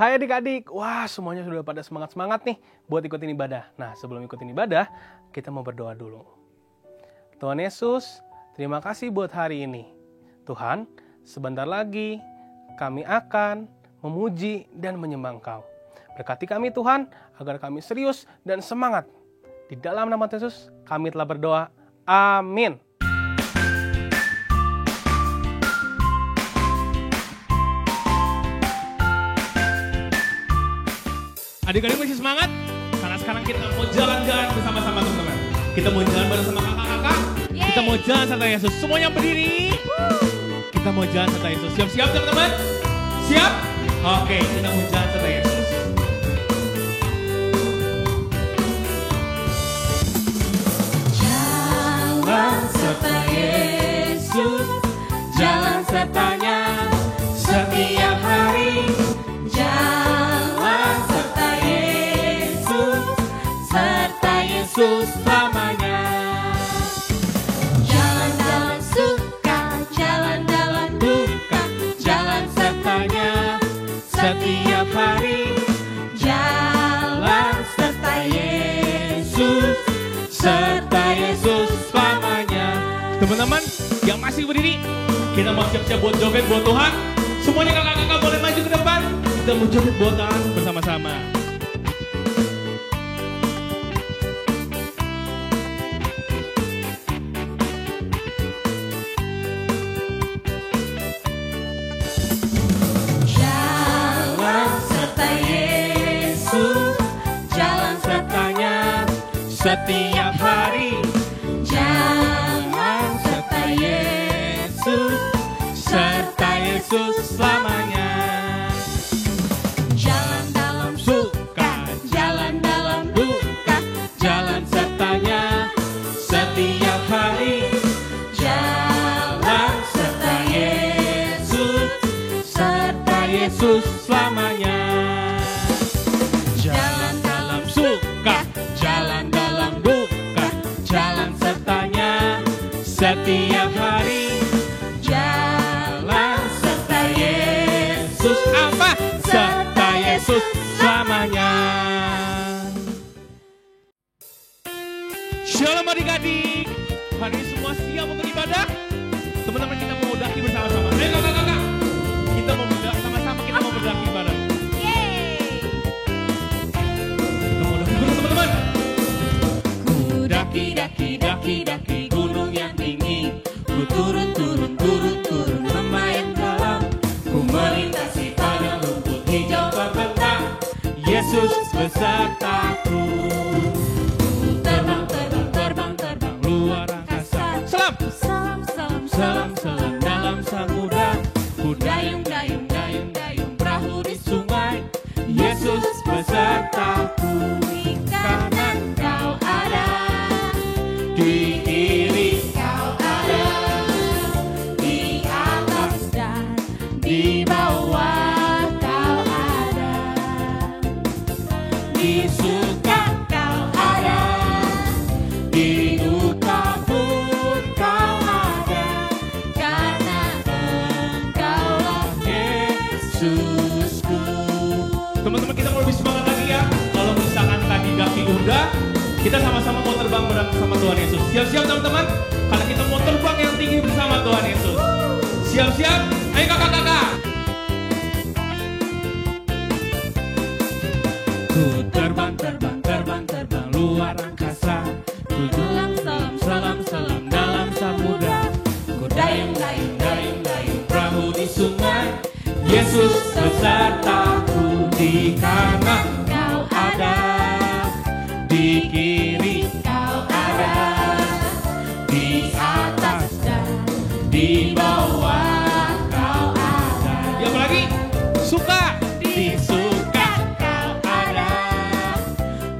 Hai adik-adik, wah semuanya sudah pada semangat-semangat nih buat ikutin ibadah. Nah sebelum ikutin ibadah, kita mau berdoa dulu. Tuhan Yesus, terima kasih buat hari ini. Tuhan, sebentar lagi kami akan memuji dan menyembah Engkau. Berkati kami Tuhan, agar kami serius dan semangat. Di dalam nama Yesus, kami telah berdoa. Amin. Adik-adik masih semangat? Karena sekarang kita mau jalan-jalan bersama-sama teman-teman. Kita mau jalan bersama kakak-kakak. Kita mau jalan serta Yesus. Semuanya berdiri. Kita mau jalan serta Yesus. Siap-siap teman-teman? Siap? Oke, kita mau jalan serta Yesus. Jalan serta Yesus, jalan sertanya setiap hari. Jalan serta Yesus, serta Yesus selamanya. Jalan dalam suka, jalan dalam duka, jalan sertanya setiap hari. Jalan serta Yesus, serta Yesus selamanya. Teman-teman yang masih berdiri, kita mau siap-siap buat joget buat Tuhan. Semuanya kakak-kakak boleh maju ke depan. Kita mau joget buat Tuhan bersama-sama. Jalan serta Yesus, jalan sertanya setiap hari. Jalan serta Yesus, serta Yesus selamanya. Jalan dalam suka, jalan dalam duka, jalan sertanya setiap hari. Jalan serta Yesus, serta Yesus selamanya. Jalan dalam suka, jalan dalam duka, jalan sertanya setiap hari. Jalan serta Yesus, apa? Serta Yesus selamanya. Shalom adik-adik. Hari ini semua siap untuk ibadah? Teman-teman kita mau mendaki bersama-sama. Ayo kakak-kakak. Kita mau mendaki sama-sama, kita mau mendaki ibadah. Kita mau mendaki dulu teman-teman. Ku daki gunung yang tinggi. Ku turun lembah yang dalam. Ku melintasi padang rumput hijau terbentang. Yesus besertaku. Ku terbang luar angkasa. Salam. Selam dalam samudra. Ku dayung perahu di sungai. Yesus besertaku. Di kanan kau ada, di kiri kau ada, di atas dan di bawah kau ada. Di suka kau ada, di duka pun kau ada, karena Engkaulah Yesusku. Teman-teman kita mau lebih semangat lagi ya. Kalau misalkan tadi daki udah, kita sama-sama mau terbang bersama Tuhan Yesus. Siap-siap teman-teman? Karena kita mau terbang yang tinggi bersama Tuhan Yesus. Siap-siap? Ayo kakak-kakak. Ku terbang luar angkasa. Ku selam dalam samudra. Ku dayung perahu di sungai. Yesus besertaku. Di kanan kau ada, di kiri kau ada, di atas dan di bawah kau ada. Yang lagi? Suka. Di suka kau ada,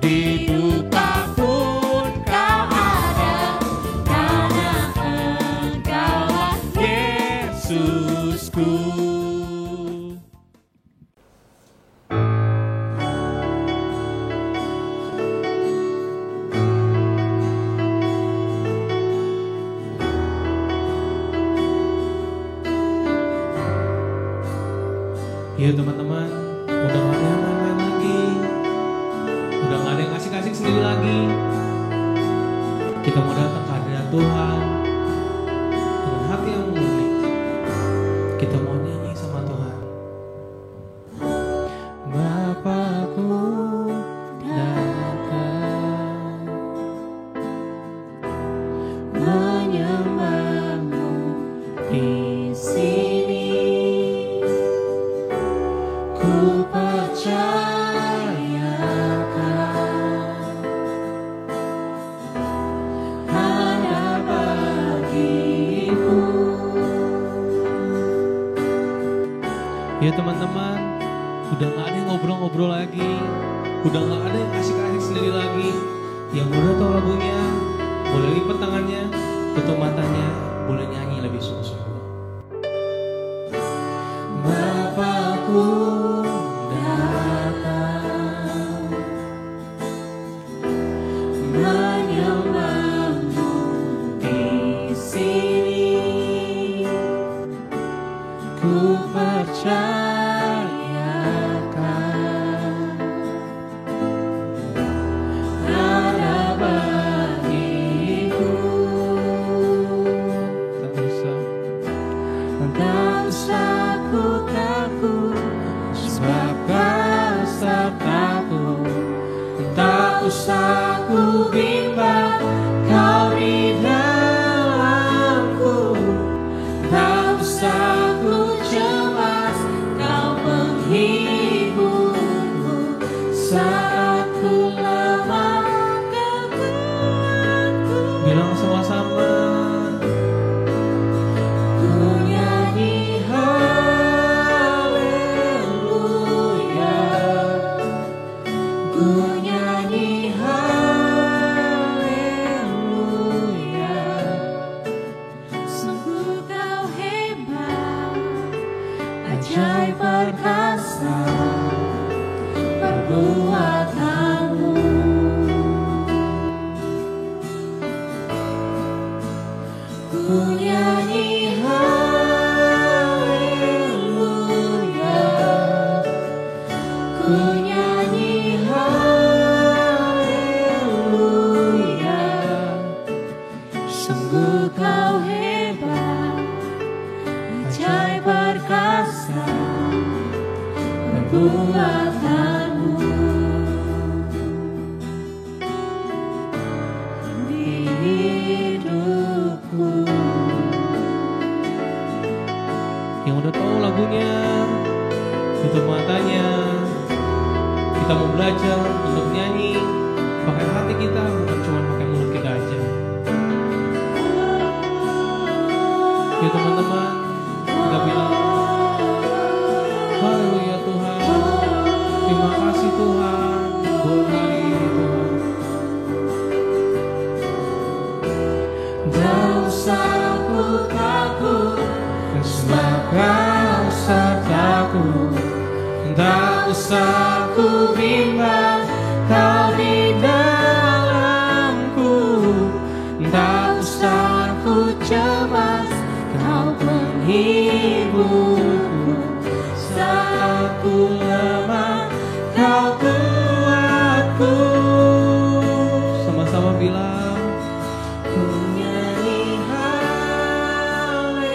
di duka pun kau ada, karena Engkaulah Yesusku. Ya teman-teman, mudah-mudahan Kita mau datang ke hadirat Tuhan dengan hati yang murni. Kita mau nyanyi sama Tuhan. Bapakku datang menyembahmu di sini. Ku percayakan hanya bagimu. Ya teman-teman, udah gak ada yang ngobrol-ngobrol lagi, udah gak ada yang asik-asik sendiri lagi. Yang udah tahu lagunya, boleh lipat tangannya, tutup matanya, boleh nyanyi lebih sungguh-sungguh. Bapakku datang menyembahmu di sini. Ku percayakan ada bagiku. Tak usah ku takut, sebab Kau sertaku. Tak usah ku bimbang, Kau di dalamku. Tak usah ku cemas, Kau penghiburku. Saat ku lemah, Kau kuatku. Bilang sama-sama. Ajaib perkasa perbuatanmu. Ku nyanyi haleluya, ku nyanyi haleluya. Sungguh Kau hebat, ajaib perkasa perbuatanmu. Di hidupku. Yang udah tahu lagunya, tutup matanya. Kita mau belajar untuk nyanyi pakai hati kita, bukan cuma pakai mulut kita aja. Ya teman-teman, kita bilang haleluya Tuhan, terima kasih Tuhan buat hari ini Tuhan. Tak usah ku takut, sebab Kau sertaku. Tak usah ku bimbang, Kau di dalamku. Tak usah ku cemas, Kau penghiburku. Saat ku lemah, Kau kuatku. Sama-sama bilang, Ku nyanyi haleluya.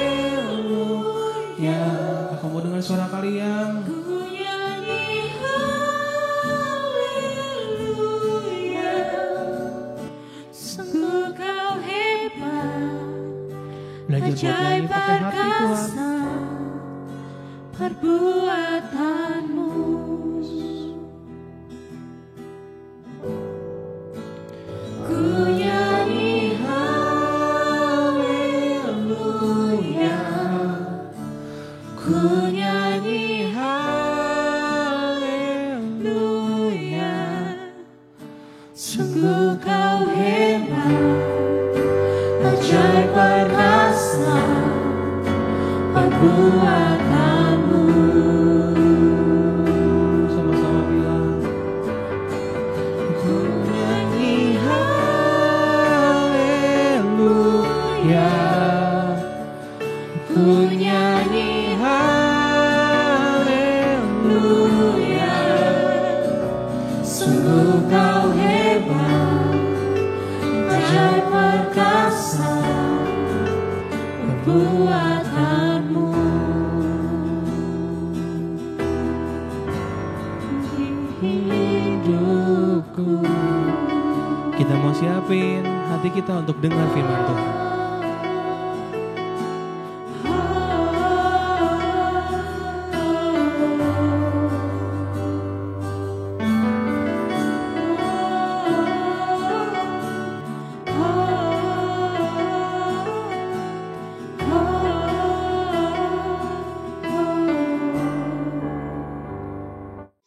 aku mau dengar suara kalian. Ku nyanyi haleluya. Sungguh Kau hebat, Belajar buat nyanyi ajaib pakai hati Tuhan. perkasa perbuatanmu. Ku nyanyi haleluya, ku nyanyi haleluya. Sungguh Kau hebat, ajaib perkasa perbuatanmu. Sama-sama bilang, Ku nyanyi haleluya, ku nyanyi haleluya. Sungguh Kau hebat, ajaib perbuatanmu di hidupku. Kita mau siapin hati kita untuk dengar firman Tuhan.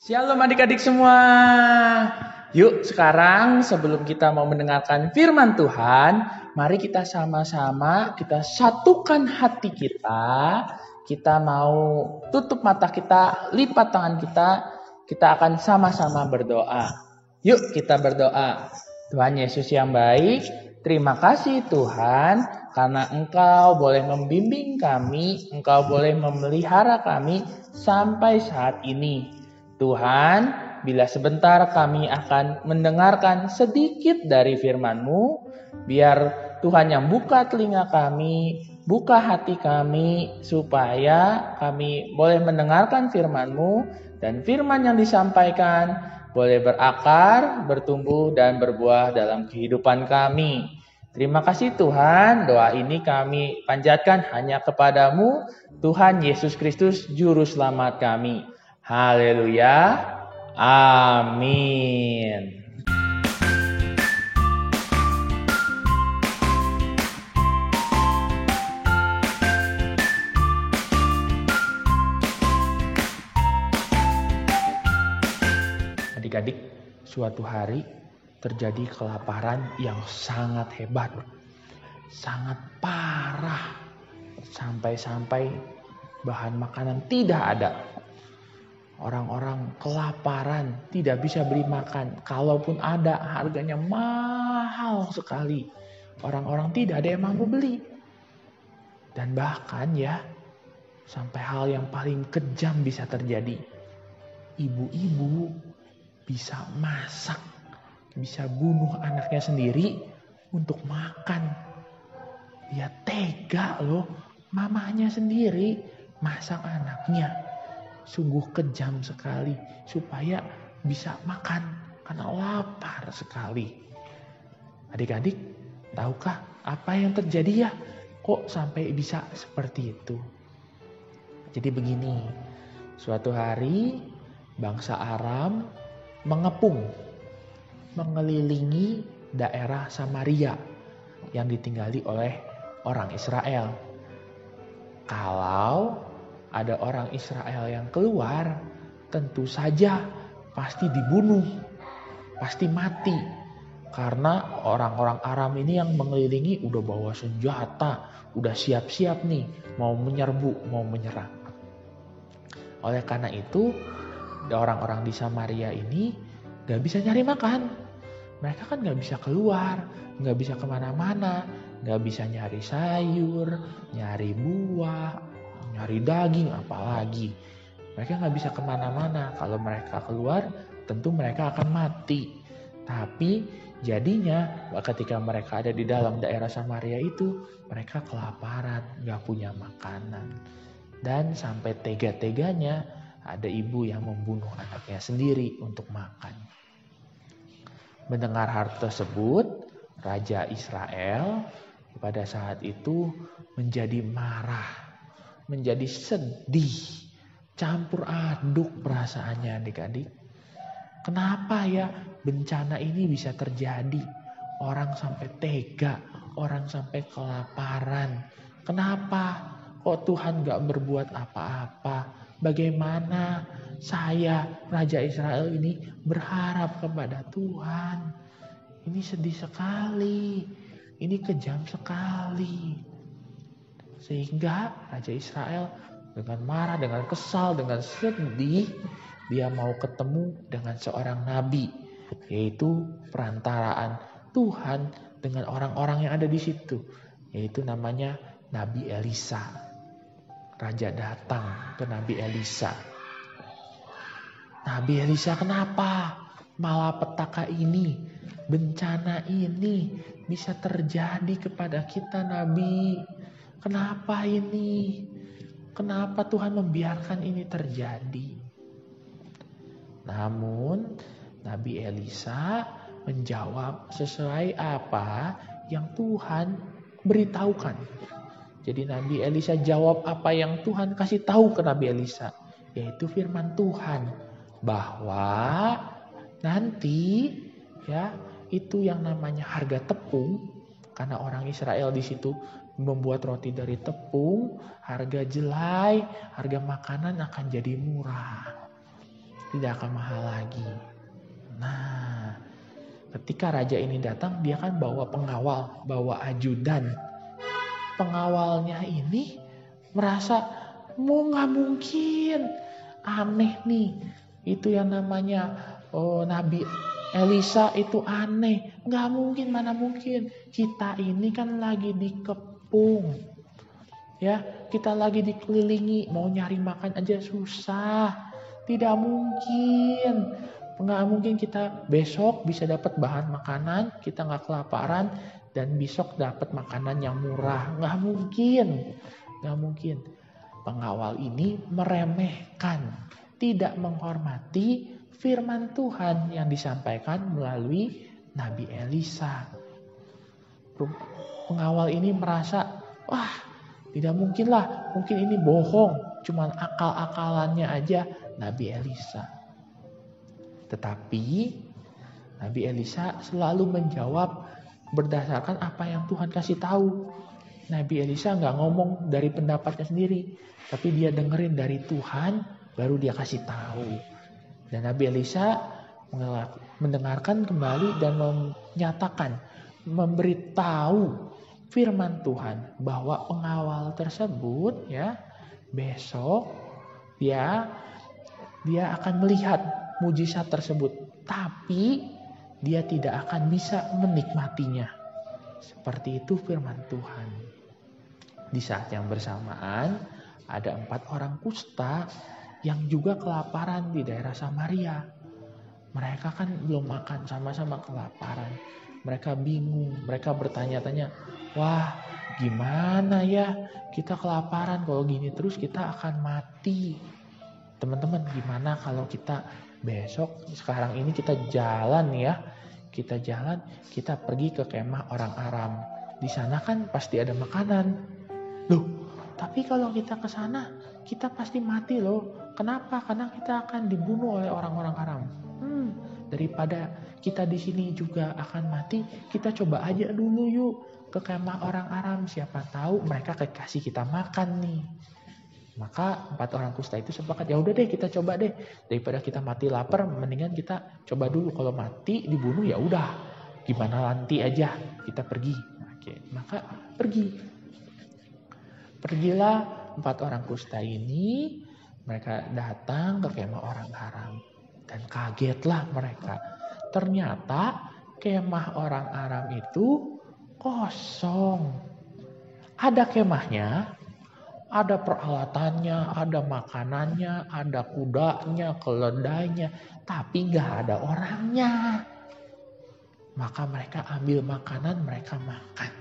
Shalom adik-adik semua. Yuk sekarang sebelum kita mau mendengarkan firman Tuhan, mari kita sama-sama kita satukan hati kita. Kita mau tutup mata kita, lipat tangan kita akan sama-sama berdoa. Yuk kita berdoa. Tuhan Yesus yang baik, terima kasih Tuhan karena Engkau boleh membimbing kami, Engkau boleh memelihara kami sampai saat ini. Tuhan, bila sebentar kami akan mendengarkan sedikit dari firman-Mu, biar Tuhan yang buka telinga kami, buka hati kami, supaya kami boleh mendengarkan firman-Mu, dan firman yang disampaikan boleh berakar, bertumbuh, dan berbuah dalam kehidupan kami. Terima kasih Tuhan, doa ini kami panjatkan hanya kepadamu, Tuhan Yesus Kristus, Juru Selamat kami. Haleluya. Amin. Adik-adik, suatu hari terjadi kelaparan yang sangat hebat. Sangat parah. Sampai-sampai bahan makanan tidak ada. Orang-orang kelaparan, tidak bisa beli makan. Kalaupun ada, harganya mahal sekali. Orang-orang tidak ada yang mampu beli. Dan bahkan ya, sampai hal yang paling kejam bisa terjadi. Ibu-ibu bisa masak, bisa bunuh anaknya sendiri untuk makan. Dia tega loh, mamanya sendiri masak anaknya. Sungguh kejam sekali supaya bisa makan karena lapar sekali. Adik-adik, tahukah apa yang terjadi ya? Kok sampai bisa seperti itu? Jadi begini, suatu hari bangsa Aram mengepung, mengelilingi daerah Samaria yang ditinggali oleh orang Israel. Kalau ada orang Israel yang keluar, tentu saja pasti dibunuh, pasti mati. Karena orang-orang Aram ini yang mengelilingi udah bawa senjata, udah siap-siap nih, mau menyerbu, mau menyerang. Oleh karena itu, orang-orang di Samaria ini gak bisa nyari makan. Mereka kan gak bisa keluar, gak bisa kemana-mana, gak bisa nyari sayur, nyari buah, nyari daging apalagi. Mereka gak bisa kemana-mana. Kalau mereka keluar tentu mereka akan mati. Tapi jadinya ketika mereka ada di dalam daerah Samaria itu, mereka kelaparan, gak punya makanan. Dan sampai tega-teganya ada ibu yang membunuh anaknya sendiri untuk makan. Mendengar hal tersebut, Raja Israel pada saat itu menjadi marah, menjadi sedih, campur aduk perasaannya adik-adik. Kenapa ya bencana ini bisa terjadi? Orang sampai tega, orang sampai kelaparan. Kenapa? Kok Tuhan gak berbuat apa-apa? Bagaimana saya, Raja Israel ini berharap kepada Tuhan? Ini sedih sekali, ini kejam sekali. Sehingga Raja Israel dengan marah, dengan kesal, dengan sedih, dia mau ketemu dengan seorang nabi, yaitu perantaraan Tuhan dengan orang-orang yang ada di situ, yaitu namanya Nabi Elisa. Raja datang ke Nabi Elisa. Nabi Elisa, kenapa malapetaka ini, bencana ini bisa terjadi kepada kita, Nabi? Kenapa ini? Kenapa Tuhan membiarkan ini terjadi? Namun Nabi Elisa menjawab sesuai apa yang Tuhan beritahukan. Jadi Nabi Elisa jawab apa yang Tuhan kasih tahu ke Nabi Elisa, yaitu firman Tuhan bahwa nanti ya itu yang namanya harga tepung, karena orang Israel di situ membuat roti dari tepung, harga jelai, harga makanan akan jadi murah. Tidak akan mahal lagi. Nah, ketika raja ini datang, dia kan bawa pengawal, bawa ajudan. Pengawalnya ini merasa nggak mungkin, aneh nih. Itu yang namanya Nabi Elisa itu aneh. Nggak mungkin, mana mungkin. Kita ini kan lagi dikepung. Ya, kita lagi dikelilingi, mau nyari makan aja susah. Tidak mungkin. Nggak mungkin kita besok bisa dapat bahan makanan, kita nggak kelaparan, dan besok dapat makanan yang murah. Nggak mungkin. Nggak mungkin. Pengawal ini meremehkan, tidak menghormati firman Tuhan yang disampaikan melalui Nabi Elisa. Pengawal ini merasa, wah tidak mungkin lah, mungkin ini bohong, cuman akal-akalannya aja Nabi Elisa. Tetapi Nabi Elisa selalu menjawab berdasarkan apa yang Tuhan kasih tahu. Nabi Elisa nggak ngomong dari pendapatnya sendiri, tapi dia dengerin dari Tuhan, baru dia kasih tahu. Dan Nabi Elisa mendengarkan kembali dan menyatakan, memberitahu firman Tuhan bahwa pengawal tersebut ya besok dia akan melihat mujizat tersebut, tapi dia tidak akan bisa menikmatinya. Seperti itu firman Tuhan. Di saat yang bersamaan ada 4 orang kusta yang juga kelaparan di daerah Samaria. Mereka kan belum makan, sama-sama kelaparan. Mereka bingung, mereka bertanya-tanya, wah gimana ya kita kelaparan, kalau gini terus kita akan mati. Teman-teman, gimana kalau kita besok, sekarang ini kita jalan ya, kita pergi ke kemah orang Aram. Di sana kan pasti ada makanan. Loh, tapi kalau kita ke sana, kita pasti mati loh. Kenapa? Karena kita akan dibunuh oleh orang-orang Aram. Daripada kita di sini juga akan mati, kita coba aja dulu yuk ke kemah orang Aram. Siapa tahu mereka kasih kita makan nih. Maka 4 orang kusta itu sepakat, ya udah deh kita coba deh. Daripada kita mati lapar, mendingan kita coba dulu. Kalau mati dibunuh ya udah, gimana nanti aja kita pergi. Oke, maka pergilah 4 orang kusta ini. Mereka datang ke kemah orang Aram dan kagetlah mereka. Ternyata kemah orang Aram itu kosong. Ada kemahnya, ada peralatannya, ada makanannya, ada kudanya, keledainya, tapi nggak ada orangnya. Maka mereka ambil makanan, mereka makan.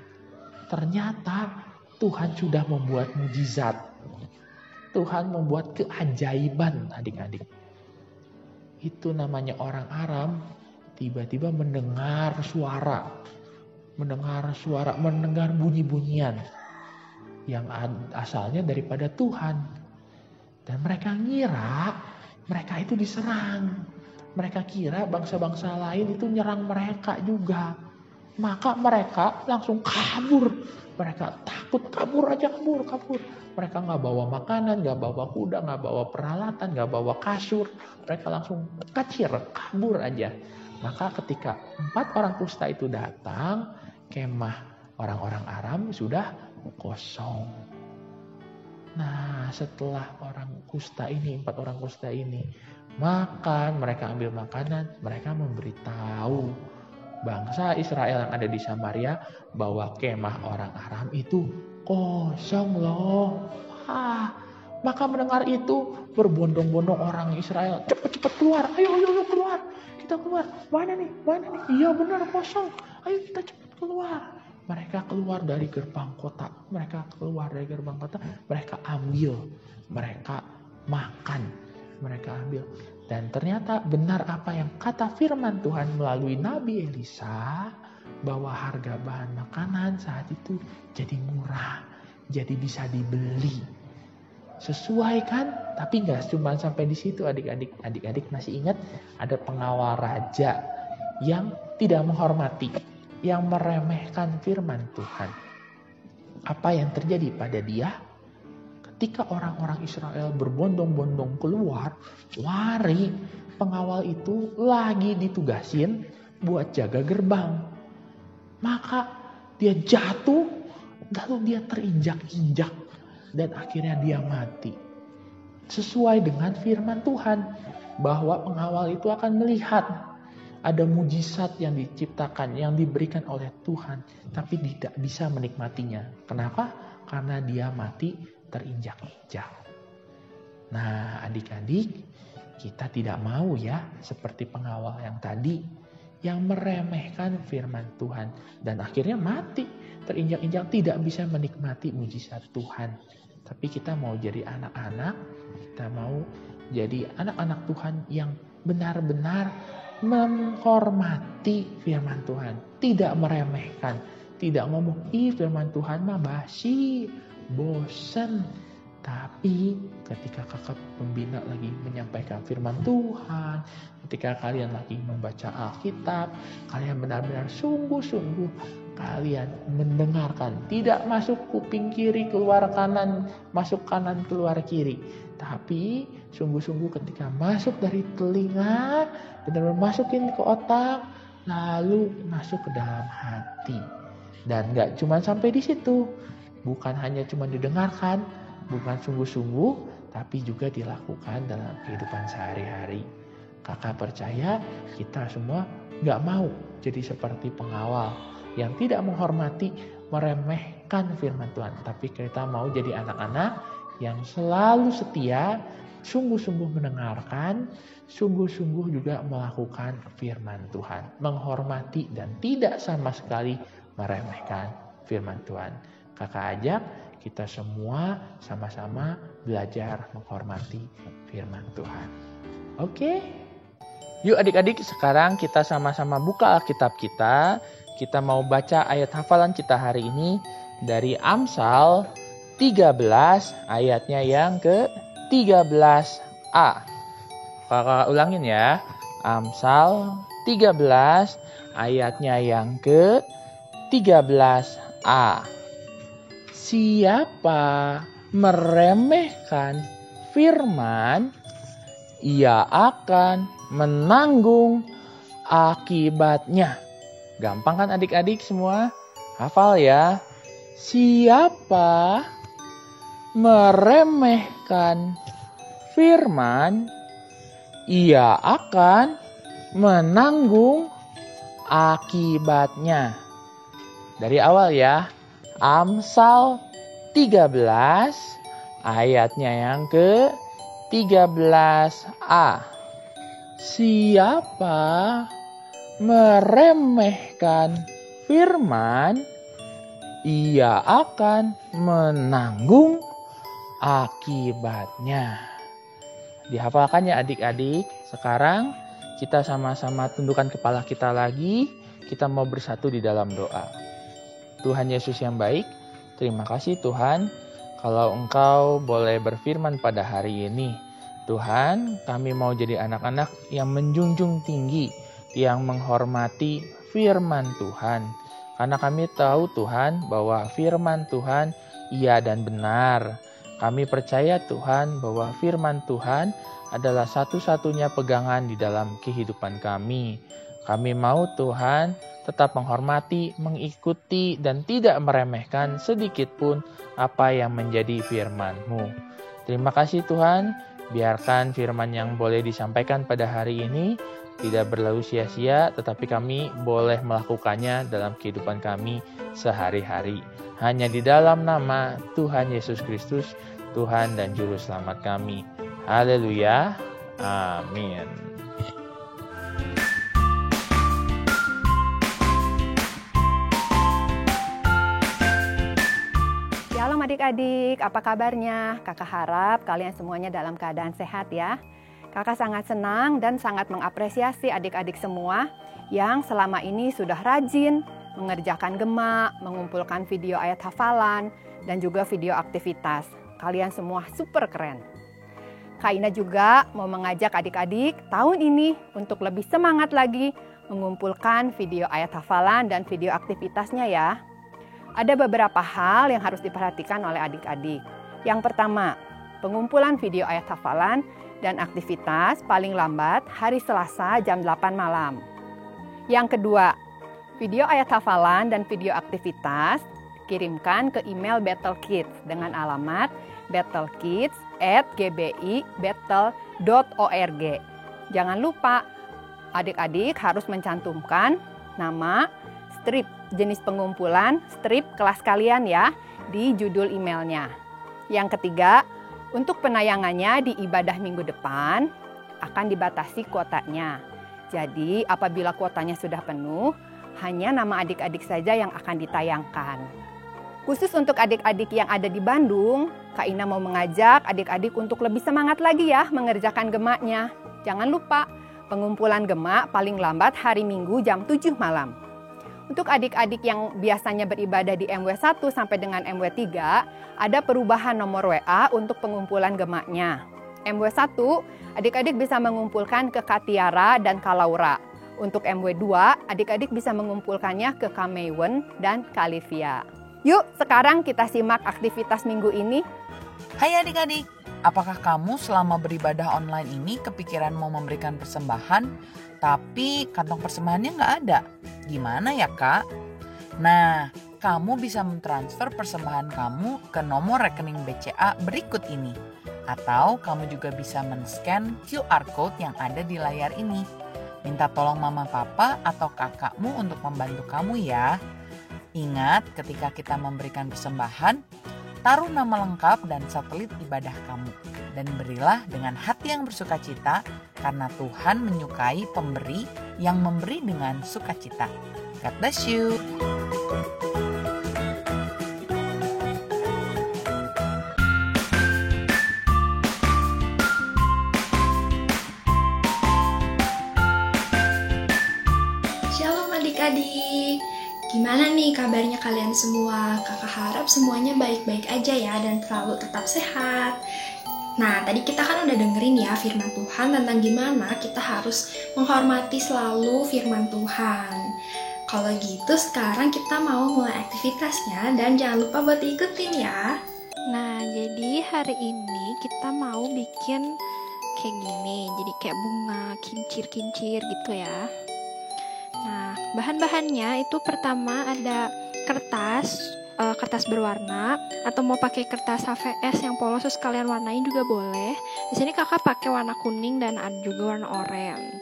Ternyata Tuhan sudah membuat mujizat. Tuhan membuat keajaiban, adik-adik. Itu namanya orang Aram tiba-tiba mendengar bunyi-bunyian yang asalnya daripada Tuhan. Dan mereka ngira mereka itu diserang. Mereka kira bangsa-bangsa lain itu nyerang mereka juga. Maka mereka langsung kabur. Mereka takut, kabur. Mereka nggak bawa makanan, nggak bawa kuda, nggak bawa peralatan, nggak bawa kasur. Mereka langsung kabur aja. Maka ketika 4 orang kusta itu datang, kemah orang-orang Aram sudah kosong. Nah, setelah 4 orang kusta ini makan, mereka ambil makanan, mereka memberitahu bangsa Israel yang ada di Samaria bahwa kemah orang Aram itu kosong loh. Maka mendengar itu berbondong-bondong orang Israel, cepat keluar, ayo keluar, kita keluar. Mana nih? Iya benar kosong. Ayo kita cepat keluar. Mereka keluar dari gerbang kota. Mereka ambil. Mereka makan. Mereka ambil. Dan ternyata benar apa yang kata firman Tuhan melalui Nabi Elisa, bahwa harga bahan makanan saat itu jadi murah, jadi bisa dibeli. Sesuai kan? Tapi nggak cuma sampai di situ adik-adik. Adik-adik masih ingat ada pengawal raja yang tidak menghormati, yang meremehkan firman Tuhan. Apa yang terjadi pada dia? Ketika orang-orang Israel berbondong-bondong keluar, lari, pengawal itu lagi ditugasin buat jaga gerbang. Maka dia jatuh, lalu dia terinjak-injak, dan akhirnya dia mati. Sesuai dengan firman Tuhan, bahwa pengawal itu akan melihat ada mujizat yang diciptakan, yang diberikan oleh Tuhan, tapi tidak bisa menikmatinya. Kenapa? Karena dia mati terinjak-injak. Nah, adik-adik, kita tidak mau ya seperti pengawal yang tadi, yang meremehkan firman Tuhan dan akhirnya mati terinjak-injak, tidak bisa menikmati mujizat Tuhan. Tapi kita mau jadi anak-anak, kita mau jadi anak-anak Tuhan yang benar-benar menghormati firman Tuhan, tidak meremehkan, tidak ngomong, firman Tuhan mah basi, bosan. Tapi ketika kakak pembina lagi menyampaikan firman Tuhan, ketika kalian lagi membaca Alkitab, kalian benar-benar sungguh-sungguh kalian mendengarkan, tidak masuk kuping kiri keluar kanan, masuk kanan keluar kiri, tapi sungguh-sungguh ketika masuk dari telinga, benar-benar masukin ke otak, lalu masuk ke dalam hati. Dan gak cuma sampai di situ, bukan hanya cuma didengarkan, bukan sungguh-sungguh, tapi juga dilakukan dalam kehidupan sehari-hari. Kakak percaya kita semua gak mau jadi seperti pengawal yang tidak menghormati, meremehkan firman Tuhan. Tapi kita mau jadi anak-anak yang selalu setia, sungguh-sungguh mendengarkan, sungguh-sungguh juga melakukan firman Tuhan. Menghormati dan tidak sama sekali meremehkan firman Tuhan. Kakak ajak kita semua sama-sama belajar menghormati firman Tuhan. Oke? Yuk adik-adik, sekarang kita sama-sama buka Alkitab kita. Kita mau baca ayat hafalan kita hari ini dari Amsal 13 ayatnya yang ke-13a. Kakak ulangin ya. Amsal 13 ayatnya yang ke-13a. Siapa meremehkan firman, ia akan menanggung akibatnya. Gampang kan adik-adik semua? Hafal ya. Siapa meremehkan firman, ia akan menanggung akibatnya. Dari awal ya. Amsal 13 ayatnya yang ke-13a. Siapa meremehkan firman, ia akan menanggung akibatnya. Dihafalkan ya adik-adik. Sekarang kita sama-sama tundukkan kepala kita lagi. Kita mau bersatu di dalam doa. Tuhan Yesus yang baik, terima kasih Tuhan kalau Engkau boleh berfirman pada hari ini. Tuhan, kami mau jadi anak-anak yang menjunjung tinggi, yang menghormati firman Tuhan. Karena kami tahu Tuhan bahwa firman Tuhan iya dan benar. Kami percaya Tuhan bahwa firman Tuhan adalah satu-satunya pegangan di dalam kehidupan kami. Kami mau Tuhan tetap menghormati, mengikuti, dan tidak meremehkan sedikit pun apa yang menjadi firman-Mu. Terima kasih Tuhan, biarkan firman yang boleh disampaikan pada hari ini tidak berlalu sia-sia, tetapi kami boleh melakukannya dalam kehidupan kami sehari-hari. Hanya di dalam nama Tuhan Yesus Kristus, Tuhan dan Juru Selamat kami. Haleluya. Amin. adik-adik, apa kabarnya? Kakak harap kalian semuanya dalam keadaan sehat ya. Kakak sangat senang dan sangat mengapresiasi adik-adik semua yang selama ini sudah rajin mengerjakan gema, mengumpulkan video ayat hafalan, dan juga video aktivitas. Kalian semua super keren. Kak Ina juga mau mengajak adik-adik tahun ini untuk lebih semangat lagi mengumpulkan video ayat hafalan dan video aktivitasnya ya. Ada beberapa hal yang harus diperhatikan oleh adik-adik. Yang pertama, pengumpulan video ayat hafalan dan aktivitas paling lambat hari Selasa jam 8 malam. Yang kedua, video ayat hafalan dan video aktivitas kirimkan ke email Battle Kids dengan alamat battlekids@gbi.battle.org. Jangan lupa, adik-adik harus mencantumkan nama, strip jenis pengumpulan, strip kelas kalian ya di judul emailnya. Yang ketiga, untuk penayangannya di ibadah minggu depan akan dibatasi kuotanya. Jadi apabila kuotanya sudah penuh, hanya nama adik-adik saja yang akan ditayangkan. Khusus untuk adik-adik yang ada di Bandung, Kak Ina mau mengajak adik-adik untuk lebih semangat lagi ya mengerjakan gemanya. Jangan lupa, pengumpulan gema paling lambat hari Minggu jam 7 malam. Untuk adik-adik yang biasanya beribadah di MW1 sampai dengan MW3, ada perubahan nomor WA untuk pengumpulan gemanya. MW1, adik-adik bisa mengumpulkan ke Kak Tiara dan Kak Laura. Untuk MW2, adik-adik bisa mengumpulkannya ke Kak Maywen dan Kak Livia. Yuk, sekarang kita simak aktivitas minggu ini. Hai adik-adik, apakah kamu selama beribadah online ini kepikiran mau memberikan persembahan, tapi kantong persembahannya nggak ada? Gimana ya kak? Nah, kamu bisa mentransfer persembahan kamu ke nomor rekening BCA berikut ini. Atau kamu juga bisa men-scan QR Code yang ada di layar ini. Minta tolong mama papa atau kakakmu untuk membantu kamu ya. Ingat, ketika kita memberikan persembahan, taruh nama lengkap dan satelit ibadah kamu. Dan berilah dengan hati yang bersukacita, karena Tuhan menyukai pemberi yang memberi dengan sukacita. God bless you. Shalom adik-adik. Gimana nih kabarnya kalian semua? Kakak harap semuanya baik-baik aja ya dan selalu tetap sehat. Nah, tadi kita kan udah dengerin ya firman Tuhan tentang gimana kita harus menghormati selalu firman Tuhan. Kalau gitu sekarang kita mau mulai aktivitasnya dan jangan lupa buat ikutin ya. Nah, jadi hari ini kita mau bikin kayak gini. Jadi kayak bunga kincir-kincir gitu ya. Nah, bahan-bahannya itu pertama ada kertas berwarna, atau mau pakai kertas HVS yang polos terus kalian warnain juga boleh. Di sini kakak pakai warna kuning dan ada juga warna oranye.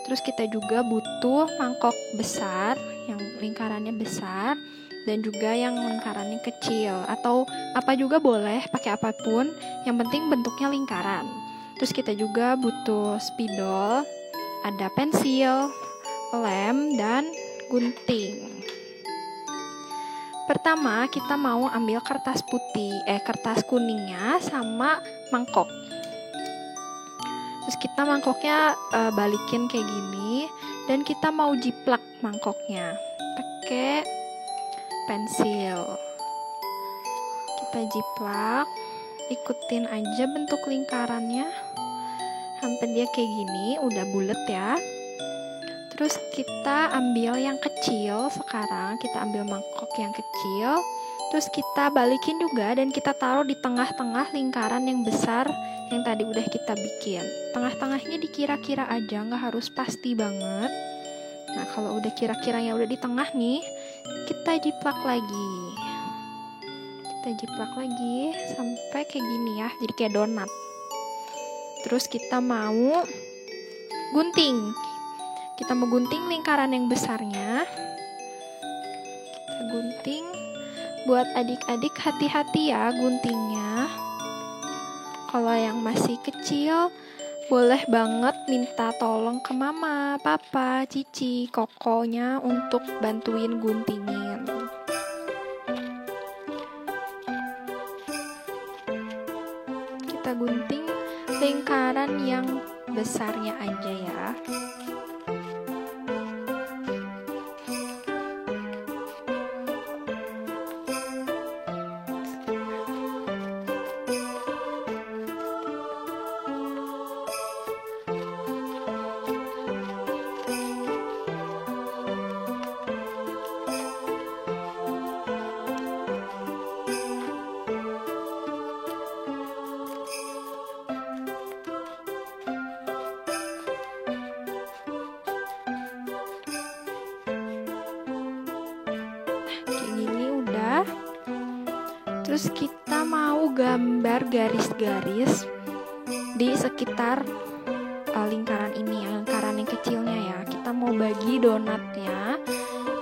Terus kita juga butuh mangkok besar yang lingkarannya besar dan juga yang lingkarannya kecil, atau apa juga boleh, pakai apapun, yang penting bentuknya lingkaran. Terus kita juga butuh spidol, ada pensil, lem, dan gunting. Pertama kita mau ambil kertas kuningnya sama mangkok. Terus kita mangkoknya balikin kayak gini, dan kita mau jiplak mangkoknya pakai pensil. Kita jiplak, ikutin aja bentuk lingkarannya sampai dia kayak gini, udah bulet ya. Terus kita ambil yang kecil sekarang, kita ambil mangkok yang kecil, terus kita balikin juga dan kita taruh di tengah-tengah lingkaran yang besar yang tadi udah kita bikin. Tengah-tengahnya dikira-kira aja, nggak harus pasti banget. Nah, kalau udah kira-kiranya udah di tengah nih, kita jiplak lagi. Kita jiplak lagi sampai kayak gini ya, jadi kayak donat. Terus kita mau gunting. Kita mau gunting lingkaran yang besarnya. Kita gunting. Buat adik-adik hati-hati ya guntingnya. Kalau yang masih kecil, boleh banget minta tolong ke mama, papa, cici, kokonya untuk bantuin guntingin. kita gunting lingkaran yang besarnya aja ya. Terus kita mau gambar garis-garis di sekitar lingkaran ini, lingkaran yang kecilnya ya. Kita mau bagi donatnya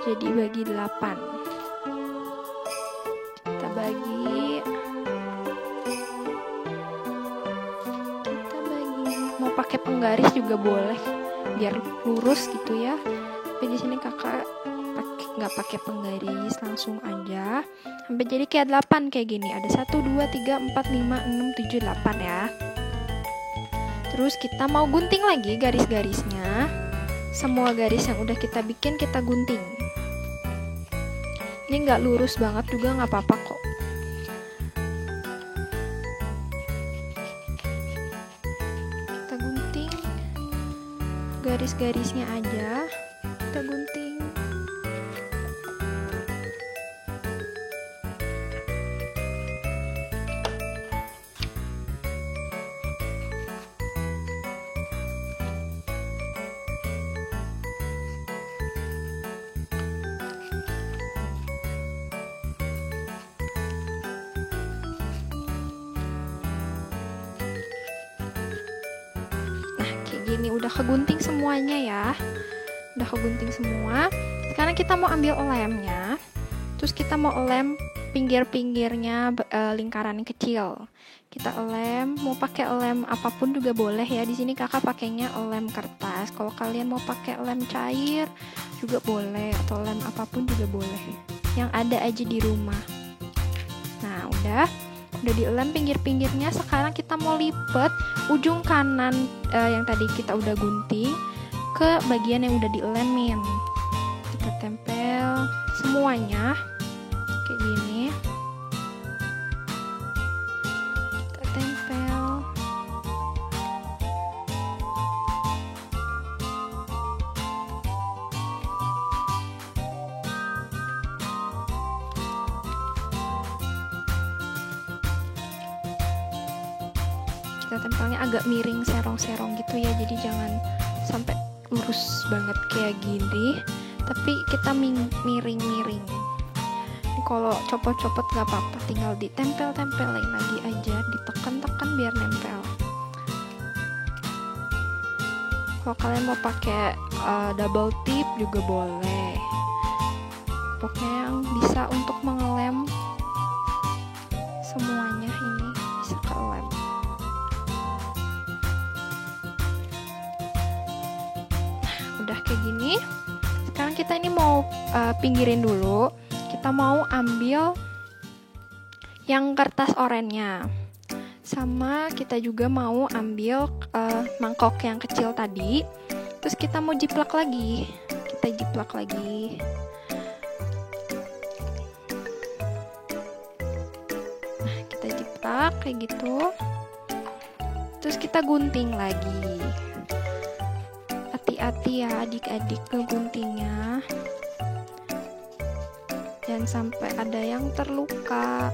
jadi bagi 8. Kita bagi, mau pakai penggaris juga boleh biar lurus gitu ya. Tapi di sini kakak nggak pakai penggaris, langsung aja sampai jadi kayak 8 kayak gini. Ada 1, 2, 3, 4, 5, 6, 7, 8 ya. Terus kita mau gunting lagi garis-garisnya. Semua garis yang udah kita bikin kita gunting. Ini nggak lurus banget juga nggak apa-apa kok. Kita gunting garis-garisnya aja. Kita gunting. Gini udah kegunting semuanya ya, udah kegunting semua. Sekarang kita mau ambil lemnya, terus kita mau lem pinggir-pinggirnya lingkaran yang kecil. Kita lem, mau pakai lem apapun juga boleh ya. Di sini kakak pakainya lem kertas. Kalau kalian mau pakai lem cair juga boleh, atau lem apapun juga boleh. Yang ada aja di rumah. Nah udah dilem pinggir-pinggirnya. Sekarang kita mau lipet ujung kanan yang tadi kita udah gunting ke bagian yang udah dilemin. Kita tempel semuanya kayak gini. Kita tempel. Kita tempelnya agak miring, serong-serong gitu ya, jadi jangan sampai lurus banget kayak gini, tapi kita miring-miring. Ini kalau copot-copot gak apa-apa, tinggal ditempel-tempelin lagi aja, ditekan-tekan biar nempel. Kalau kalian mau pakai double tip juga boleh, pokoknya yang bisa untuk mengelem semuanya ini bisa kelem. Udah kayak gini. Sekarang kita ini mau pinggirin dulu. Kita mau ambil yang kertas orennya. Sama kita juga mau ambil mangkok yang kecil tadi. Terus kita mau jiplak lagi. Kita jiplak lagi. Nah, kita jiplak kayak gitu. Terus kita gunting lagi. Hati-hati ya adik-adik ngeguntingnya, jangan sampai ada yang terluka.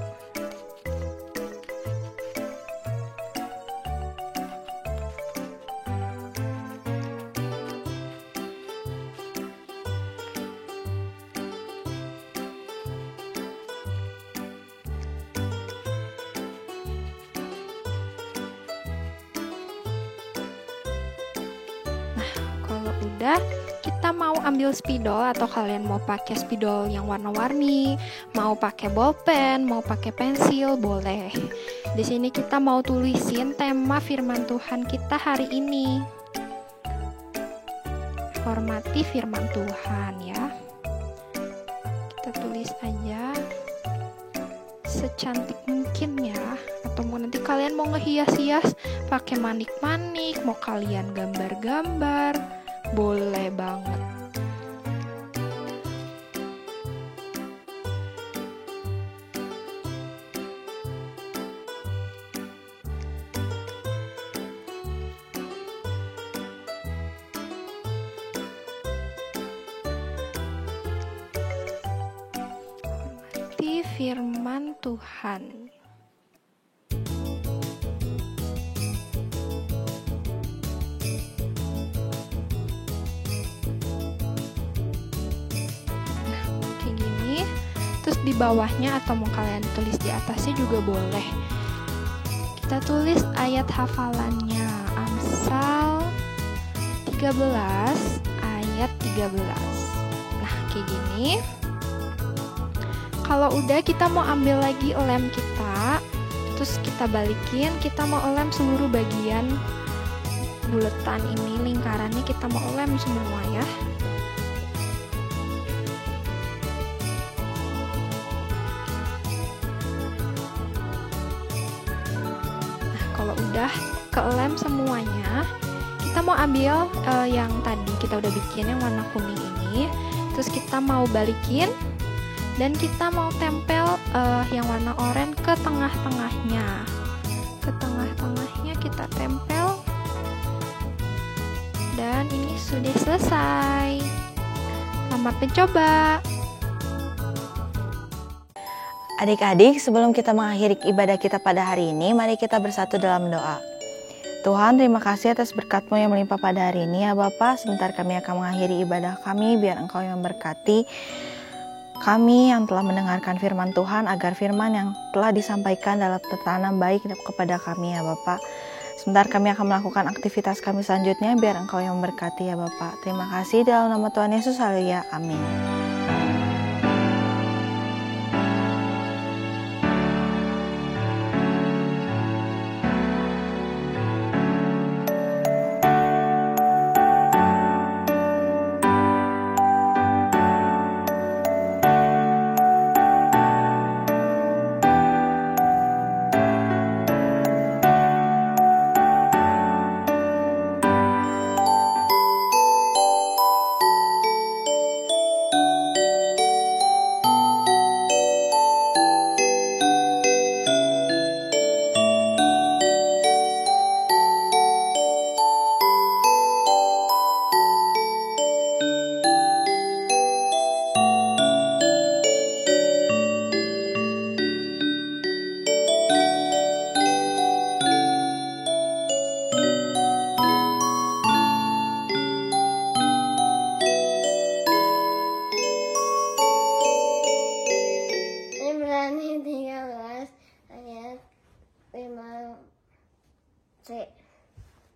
Udah, kita mau ambil spidol, atau kalian mau pakai spidol yang warna-warni, mau pakai bolpen, mau pakai pensil, boleh. Di sini kita mau tulisin tema firman Tuhan kita hari ini. Hormati firman Tuhan ya. Kita tulis aja secantik mungkin ya. Atau mau nanti kalian mau ngehias-hias pakai manik-manik, mau kalian gambar-gambar, boleh banget. Firman Tuhan. Nah, kayak gini. Terus di bawahnya atau mau kalian tulis di atasnya juga boleh. Kita tulis ayat hafalannya. Amsal 13 ayat 13. Nah, kayak gini. Kalau udah kita mau ambil lagi lem kita, terus kita balikin, kita mau lem seluruh bagian buletan ini, lingkarannya kita mau lem semua ya. Nah, kalau udah kelem semuanya, kita mau ambil yang tadi kita udah bikin yang warna kuning ini, terus kita mau balikin. Dan kita mau tempel yang warna oranye ke tengah-tengahnya. Ke tengah-tengahnya kita tempel. Dan ini sudah selesai. Selamat mencoba. Adik-adik, sebelum kita mengakhiri ibadah kita pada hari ini, mari kita bersatu dalam doa. Tuhan, terima kasih atas berkat-Mu yang melimpah pada hari ini ya Bapa. Sebentar kami akan mengakhiri ibadah kami, biar Engkau yang memberkati kami yang telah mendengarkan firman Tuhan, agar firman yang telah disampaikan dalam tertanam baik kepada kami ya Bapak. Sebentar kami akan melakukan aktivitas kami selanjutnya, biar Engkau yang memberkati ya Bapak. Terima kasih dalam nama Tuhan Yesus, haleluya, amin.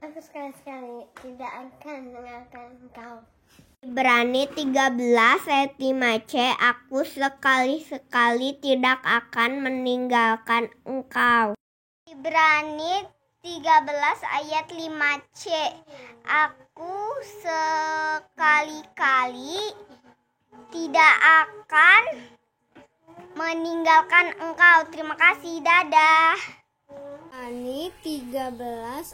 Aku sekali-sekali tidak akan meninggalkan engkau. Ibrani 13 ayat 5c, aku sekali-sekali tidak akan meninggalkan engkau. Ibrani 13 ayat 5c, aku sekali-kali tidak akan meninggalkan engkau. Terima kasih, dadah. Ibrani 13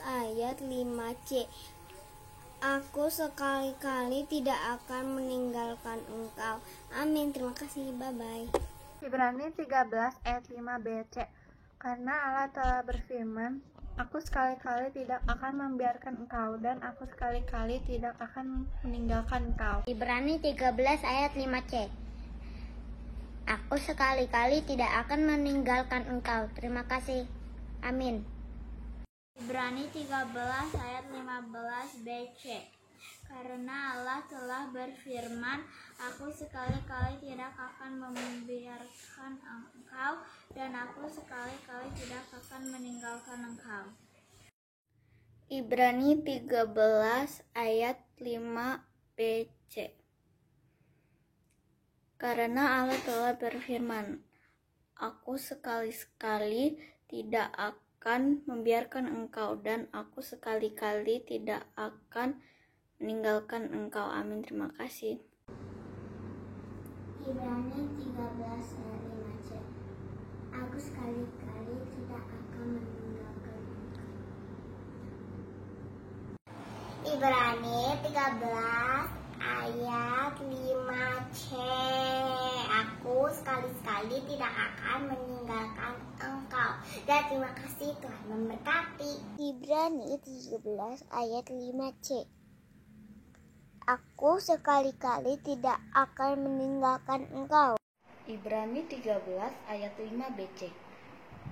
ayat 5c, aku sekali-kali tidak akan meninggalkan engkau. Amin. Terima kasih. Bye-bye. Ibrani 13 ayat 5bc, karena Allah telah berfirman, aku sekali-kali tidak akan membiarkan engkau, dan aku sekali-kali tidak akan meninggalkan engkau. Ibrani 13 ayat 5c, aku sekali-kali tidak akan meninggalkan engkau. Terima kasih. Amin. Ibrani 13 ayat 15bc, karena Allah telah berfirman, aku sekali-kali tidak akan membiarkan engkau, dan aku sekali-kali tidak akan meninggalkan engkau. Ibrani 13 ayat 5bc, karena Allah telah berfirman, aku sekali-kali tidak akan membiarkan engkau, dan aku sekali-kali tidak akan meninggalkan engkau. Amin. Terima kasih. Ibrani 13 ayat 5c, aku aku sekali-kali tidak akan meninggalkan engkau. Ibrani 13 ayat 5c. Aku sekali-sekali tidak akan meninggalkan engkau. Dan terima kasih, Tuhan memberkati. Ibrani 13 ayat 5c. Aku sekali-kali tidak akan meninggalkan engkau. Ibrani 13 ayat 5bc.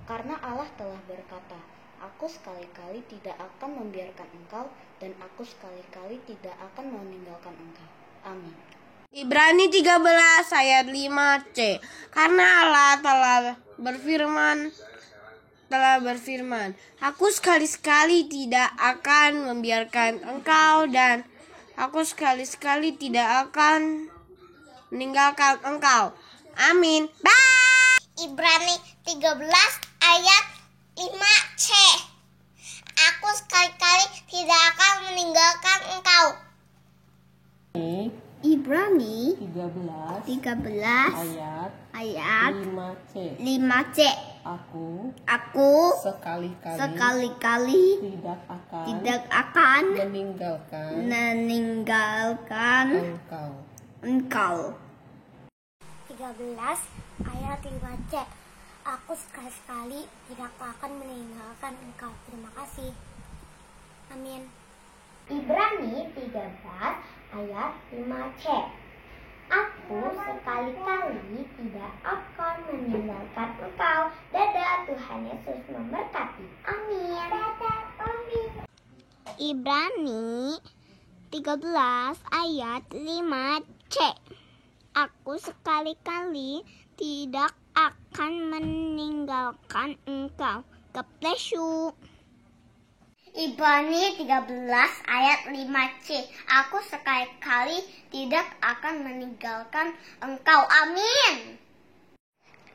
Karena Allah telah berkata, aku sekali-kali tidak akan membiarkan engkau, dan aku sekali-kali tidak akan meninggalkan engkau. Amin. Ibrani 13 ayat 5c. Karena Allah telah berfirman, aku sekali-sekali tidak akan membiarkan engkau, dan aku sekali-sekali tidak akan meninggalkan engkau. Amin. Bye. Ibrani 13 ayat 5c. Aku sekali-kali tidak akan meninggalkan engkau. Ibrani 13 ayat 5c. Aku sekali-kali tidak akan meninggalkan engkau. 13 ayat 5c. Aku sekali-kali tidak akan meninggalkan engkau. Terima kasih. Amin. Ibrani 13 ayat 5c. Aku sekali-kali tidak akan meninggalkan engkau. Dadah, Tuhan Yesus memberkati. Amin. Ibrani 13 ayat 5c. Aku sekali-kali tidak akan meninggalkan engkau. God bless you. Ibrani 13 ayat 5c. Aku sekali-kali tidak akan meninggalkan engkau. Amin.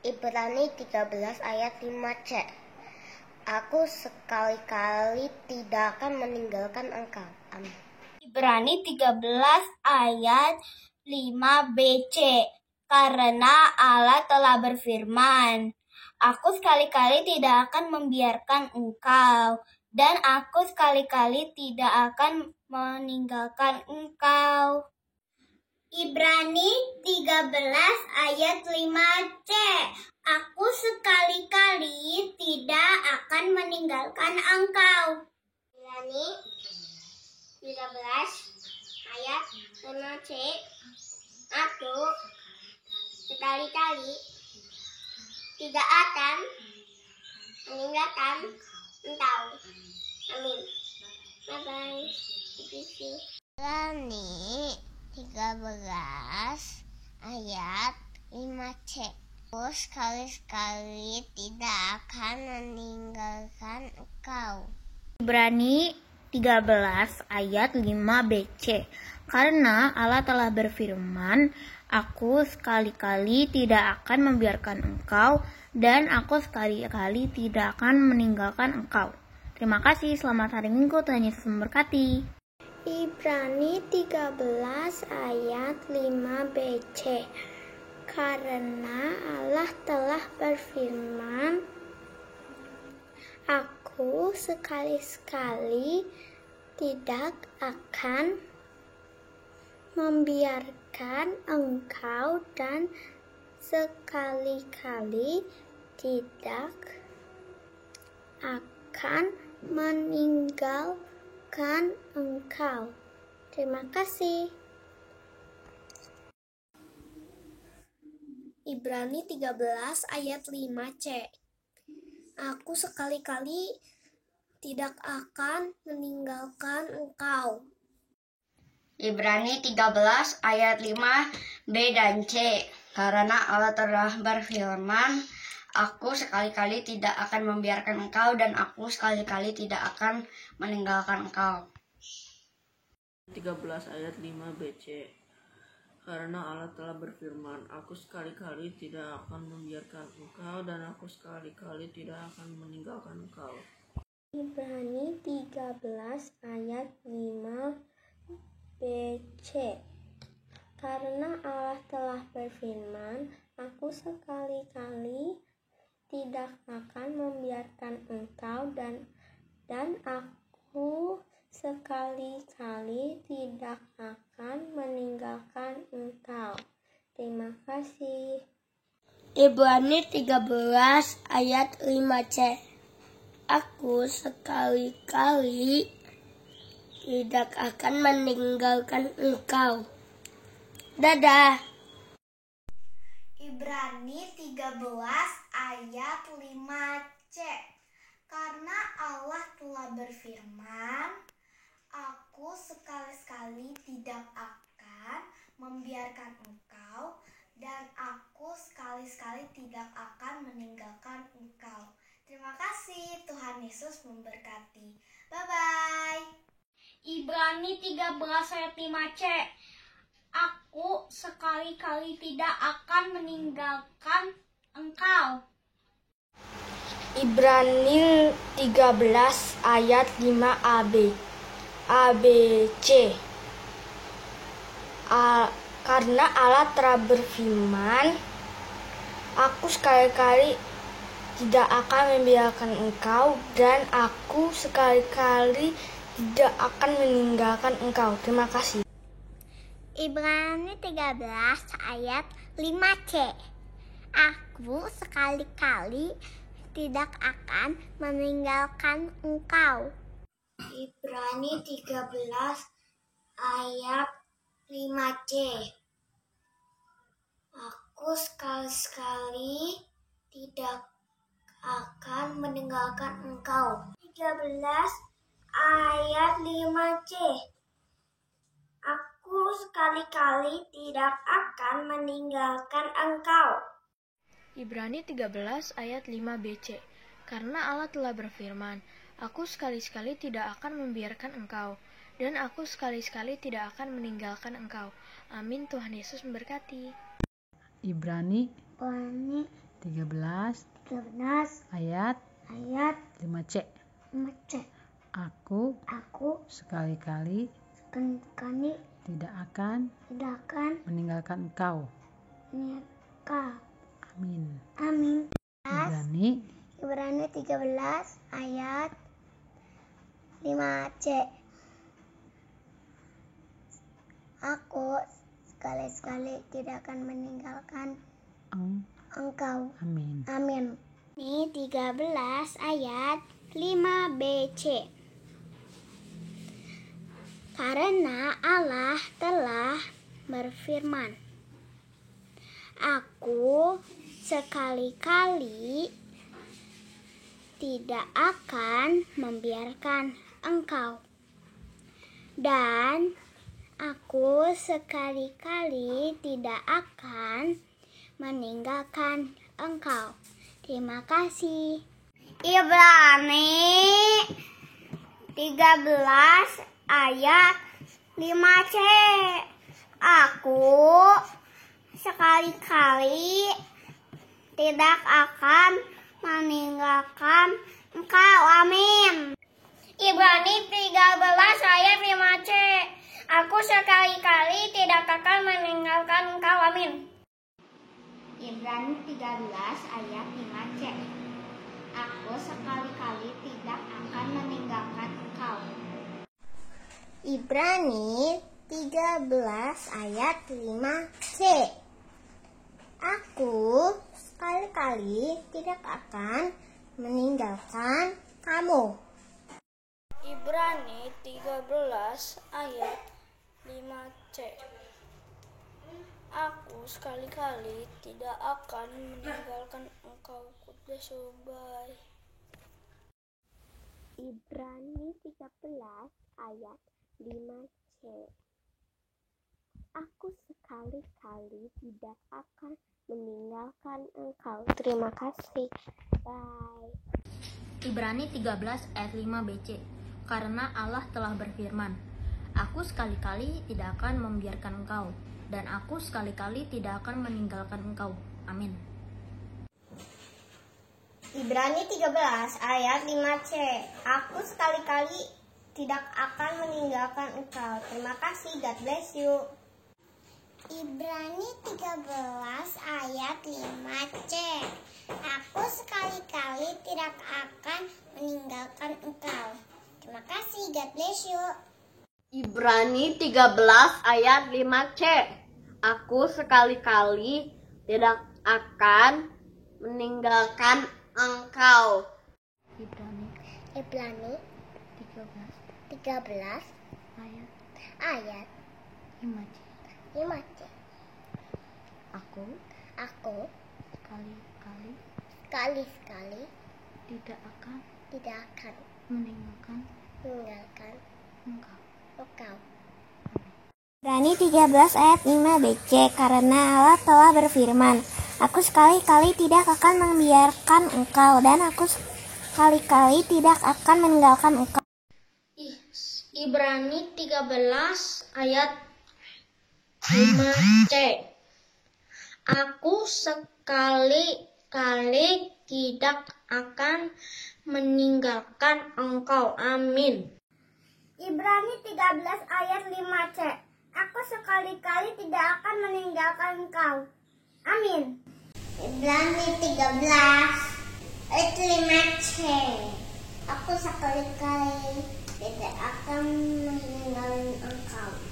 Ibrani 13 ayat 5c. Aku sekali-kali tidak akan meninggalkan engkau. Amin. Ibrani 13 ayat 5bc. Karena Allah telah berfirman, aku sekali-kali tidak akan membiarkan engkau, dan aku sekali-kali tidak akan meninggalkan engkau. Ibrani 13 ayat 5c. Aku sekali-kali tidak akan meninggalkan engkau. Ibrani 13 ayat 5c. Aku sekali-kali tidak akan meninggalkan engkau. Amin. Bye-bye. Ibrani 13 ayat 5c. Aku sekali-sekali tidak akan meninggalkan engkau. Ibrani 13 ayat 5bc. Karena Allah telah berfirman, aku sekali-kali tidak akan membiarkan engkau, dan aku sekali-kali tidak akan meninggalkan engkau. Terima kasih, selamat hari Minggu, Tuhan Yesus memberkati. Ibrani 13 ayat 5bc. Karena Allah telah berfirman, aku sekali-sekali tidak akan membiarkan engkau, dan sekali-kali tidak akan meninggalkan engkau. Terima kasih. Ibrani 13 ayat 5c. Aku sekali-kali tidak akan meninggalkan engkau. Ibrani 13 ayat 5b dan c. Karena Allah telah berfirman, aku sekali-kali tidak akan membiarkan engkau, dan aku sekali-kali tidak akan meninggalkan engkau. 13 ayat 5bc. Karena Allah telah berfirman, aku sekali-kali tidak akan membiarkan engkau, dan aku sekali-kali tidak akan meninggalkan engkau. Ibrani 13 ayat 5bc. Karena Allah telah berfirman, aku sekali-kali tidak tidak akan membiarkan engkau dan aku sekali-kali tidak akan meninggalkan engkau. Terima kasih. Ibrani 13 ayat 5c. Aku sekali-kali tidak akan meninggalkan engkau. Dadah. Ibrani 13 ayat 5c. Karena Allah telah berfirman, aku sekali-sekali tidak akan membiarkan engkau, dan aku sekali-sekali tidak akan meninggalkan engkau. Terima kasih, Tuhan Yesus memberkati. Bye-bye. Ibrani 13 ayat 5c. Aku sekali-kali tidak akan meninggalkan engkau. Ibrani 13 ayat 5ab. ABC. Karena Allah telah berfirman, aku sekali-kali tidak akan membiarkan engkau, dan aku sekali-kali tidak akan meninggalkan engkau. Terima kasih. Ibrani 13 ayat 5c. Aku sekali-kali tidak akan meninggalkan engkau. Ibrani 13 ayat 5c. Aku sekali-sekali tidak akan meninggalkan engkau. 13 ayat 5c. Aku sekali-kali tidak akan meninggalkan engkau. Ibrani 13 ayat 5bc. Karena Allah telah berfirman, aku sekali-sekali tidak akan membiarkan engkau, dan aku sekali-sekali tidak akan meninggalkan engkau. Amin. Tuhan Yesus memberkati. Ibrani 13 ayat 5c. Aku sekali-kali tidak akan meninggalkan engkau. Amin. Ibrani 13 ayat 5c. Aku sekali-sekali tidak akan meninggalkan engkau. Amin. Ini 13 ayat 5bc. Karena Allah telah berfirman, aku sekali-kali tidak akan membiarkan engkau, dan aku sekali-kali tidak akan meninggalkan engkau. Terima kasih. Ibrani 13 ayat 5c. Aku sekali-kali tidak akan meninggalkan engkau. Amin. Ibrani 13 ayat 5c. Aku sekali-kali tidak akan meninggalkan engkau. Amin. Ibrani 13 ayat 5c. Aku sekali-kali tidak akan meninggalkan engkau. Ibrani 13 ayat 5c. Aku sekali-kali tidak akan meninggalkan kamu. Ibrani 13 ayat 5c. Aku sekali-kali tidak akan meninggalkan engkau. Bye. Ibrani 13 ayat 5c. Aku sekali-kali tidak akan meninggalkan engkau. Terima kasih. Bye. Ibrani 13 ayat 5bc. Karena Allah telah berfirman, aku sekali-kali tidak akan membiarkan engkau, dan aku sekali-kali tidak akan meninggalkan engkau. Amin. Ibrani 13 ayat 5c. Aku sekali-kali tidak akan meninggalkan engkau. Terima kasih. God bless you. Ibrani 13 ayat 5c. Aku sekali-kali kasih, God bless you. Ibrani 13 ayat 5c. Aku sekali-kali tidak akan meninggalkan engkau. Ibrani 13 ayat 5c. Aku sekali-kali tidak akan meninggalkan engkau. Ibrani 13 ayat 5bc. Karena Allah telah berfirman, aku sekali-kali tidak akan membiarkan engkau, dan aku sekali-kali tidak akan meninggalkan engkau. Ibrani 13 ayat 5c. Aku sekali-kali tidak akan meninggalkan engkau. Amin. Ibrani 13 ayat 5c. Aku sekali-kali tidak akan meninggalkan engkau. Amin. Ibrani 13 ayat 5c. Aku sekali-kali tidak akan meninggalkan engkau.